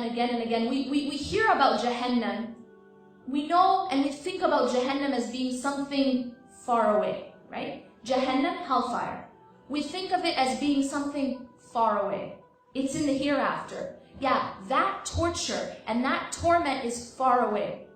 and again and again. We hear about Jahannam. We know and we think about Jahannam as being something far away, right? Jahannam, hellfire. We think of it as being something far away. It's in the hereafter. Yeah, that torture and that torment is far away.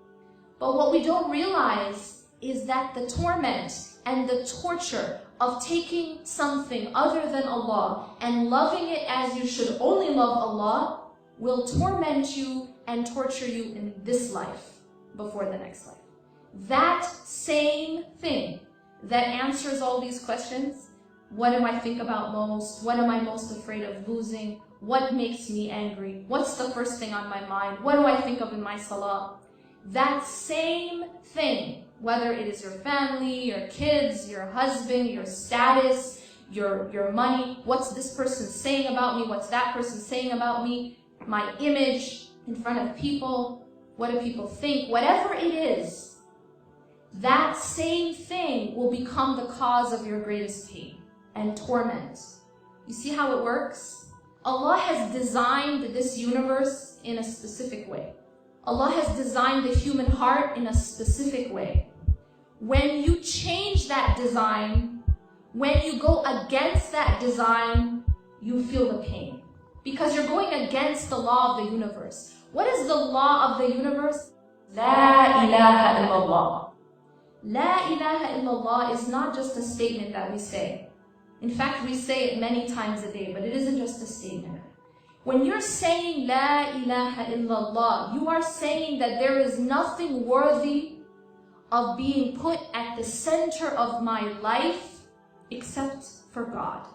But what we don't realize is that the torment and the torture of taking something other than Allah and loving it as you should only love Allah will torment you and torture you in this life before the next life. That same thing that answers all these questions, what do I think about most? What am I most afraid of losing? What makes me angry? What's the first thing on my mind? What do I think of in my salah? That same thing, whether it is your family, your kids, your husband, your status, your money, what's this person saying about me? What's that person saying about me? My image in front of people, what do people think? Whatever it is, that same thing will become the cause of your greatest pain and torment. You see how it works? Allah has designed this universe in a specific way. Allah has designed the human heart in a specific way. When you change that design, when you go against that design, you feel the pain. Because you're going against the law of the universe. What is the law of the universe? La ilaha illallah. La ilaha illallah is not just a statement that we say. In fact, we say it many times a day, but it isn't just a statement. When you're saying La ilaha illallah, you are saying that there is nothing worthy of being put at the center of my life except for God.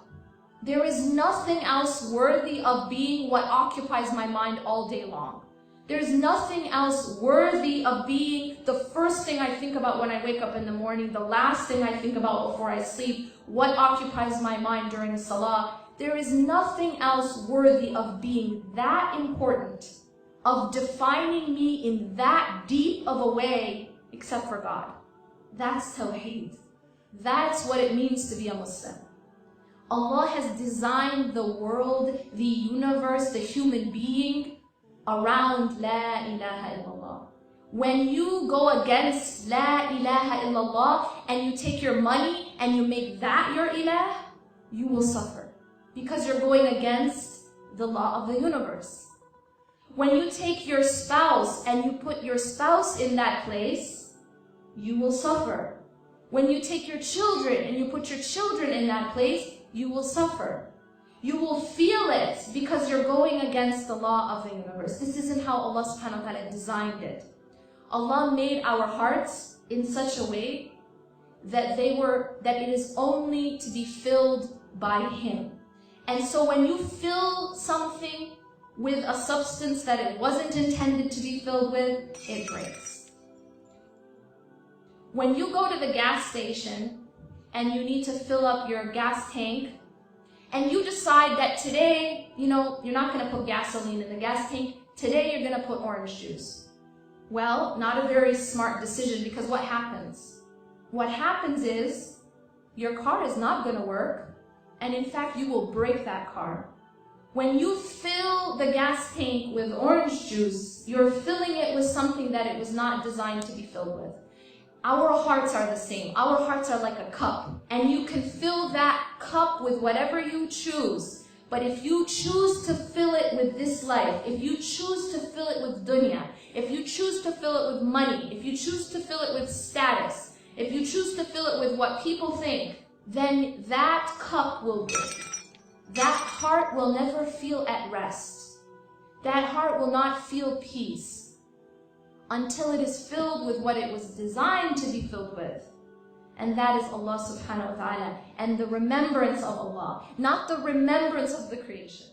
There is nothing else worthy of being what occupies my mind all day long. There's nothing else worthy of being the first thing I think about when I wake up in the morning, the last thing I think about before I sleep, what occupies my mind during salah. There is nothing else worthy of being that important, of defining me in that deep of a way, except for God. That's Tawheed. That's what it means to be a Muslim. Allah has designed the world, the universe, the human being around La ilaha illallah. When you go against La ilaha illallah and you take your money and you make that your ilah, you will suffer because you're going against the law of the universe. When you take your spouse and you put your spouse in that place, you will suffer. When you take your children and you put your children in that place, you will suffer. You will feel it because you're going against the law of the universe. This isn't how Allah subhanahu wa ta'ala designed it. Allah made our hearts in such a way that it is only to be filled by Him. And so when you fill something with a substance that it wasn't intended to be filled with, it breaks. When you go to the gas station and you need to fill up your gas tank, and you decide that today, you're not going to put gasoline in the gas tank, today you're going to put orange juice. Well, not a very smart decision, because what happens? What happens is your car is not going to work, and in fact you will break that car. When you fill the gas tank with orange juice, you're filling it with something that it was not designed to be filled with. Our hearts are the same. Our hearts are like a cup, and you can fill that cup with whatever you choose. But if you choose to fill it with this life, if you choose to fill it with dunya, if you choose to fill it with money, if you choose to fill it with status, if you choose to fill it with what people think, then that cup will break. That heart will never feel at rest. That heart will not feel peace until it is filled with what it was designed to be filled with. And that is Allah subhanahu wa ta'ala and the remembrance of Allah, not the remembrance of the creation.